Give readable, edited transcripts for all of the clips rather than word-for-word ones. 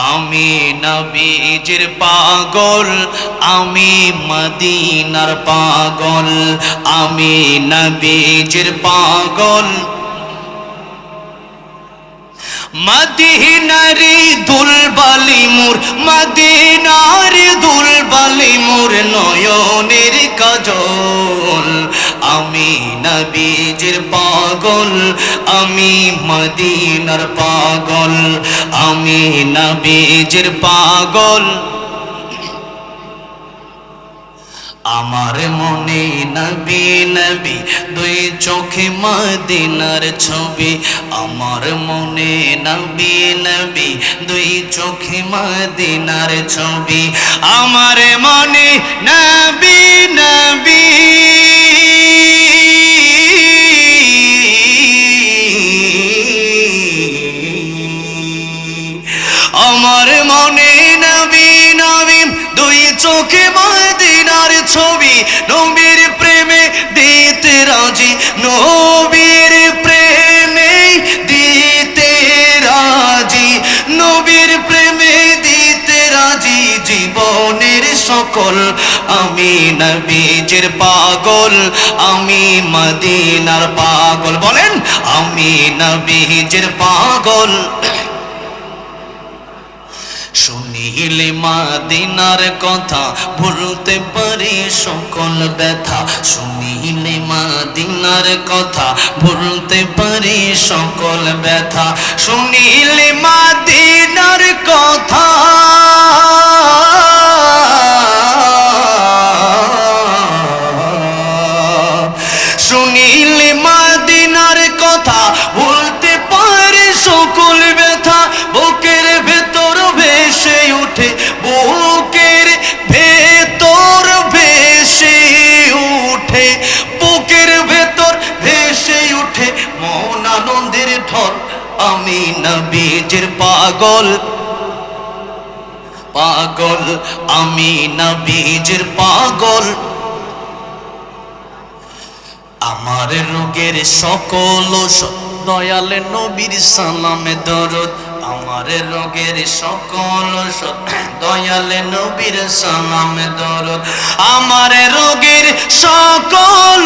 আমি নবীজির পাগল, আমি মদিনার পাগল, আমি নবীজির পাগল। মদিনারি দুলবালি মোর, মদিনারি দুলবালি মোর নয়নের কাজল। আমি নবীজির পাগল, আমি মদিনার পাগল, আমি নবীজির পাগল। আমার মনে নবী নবী দুই চোখে মদিনার ছবি, আমার মনে নবী নবী দুই চোখে মদিনার ছবি, আমার মনে নবী নবী আমার মনে নবী নবী দুই চোখে মদিনার ছবি। নবীর প্রেমে দিতে রাজি, নবীর প্রেমে দিতে রাজি, নবীর প্রেমে দিতে রাজি জীবনের সকল। আমি নবীজির পাগল, আমি মদিনার পাগল। বলেন আমি নবীজির পাগল। শুনিলে মদিনার কথা ভুলতে পারি সকল ব্যথা, শুনিলে মদিনার কথা ভুলতে পারি সকল ব্যথা, শুনিলে মদিনার কথা শুনিলে মদিনার কথা ভুলতে পারি সকল ব্যথা। বুকের ভেতর ভেসে উঠে, বুকের ভেতর ভেসে উঠে, বুকের ভেতর ভেসে উঠে মন আনন্দের ঢল। আমি নবীজির পাগল, পাগল, আমি নবীজির পাগল। আমার রোগের সকল দয়াল নবীর সালামে দরদ, আমার রোগের সকল দয়াল নবীর সালামে দরদ, আমার রোগের সকল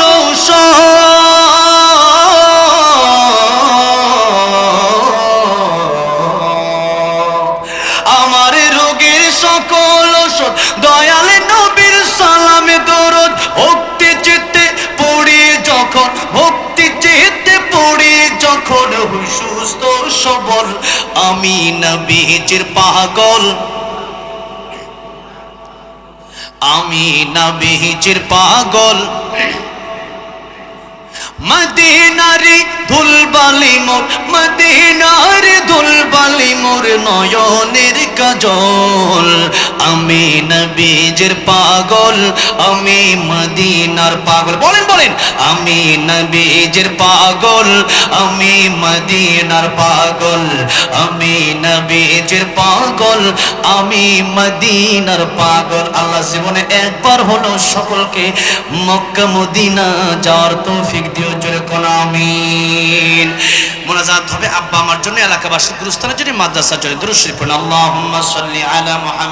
আমার রোগের সকল দয়াল নবীর সালামে দরদ। ভক্তি চিত্তে পড়ি যখন, ভক্তি চিত্তে পড়ি যখন হই সুস্থ সবল। আমি নবীজির পাগল, আমি নবীজির পাগল। মদিনারি দুলবালি মোর, মদিনারি দুলবালি মোর নয়নের কাজল। আমি নবীজির পাগল, আমি মদিনার পাগল। বলেন বলেন আমি নবীজির পাগল, আমি মদিনার পাগল, আমি নবীজির পাগল, আমি মদিনার পাগল। আল্লাহ জীবনে একবার হলো সকলকে মক্কা মদিনা যাওয়ার তৌফিক দিও। জোরে কোন আমিন। মোনাজাত হবে আব্বা আমার জন্য, এলাকাবাসী গুরুস্থানের জন্য, মাদ্রাসার জন্য। দুরূদ শরীফ পড়ুন। আল্লাহুম্মা সাল্লি আলা মুহাম্মাদ।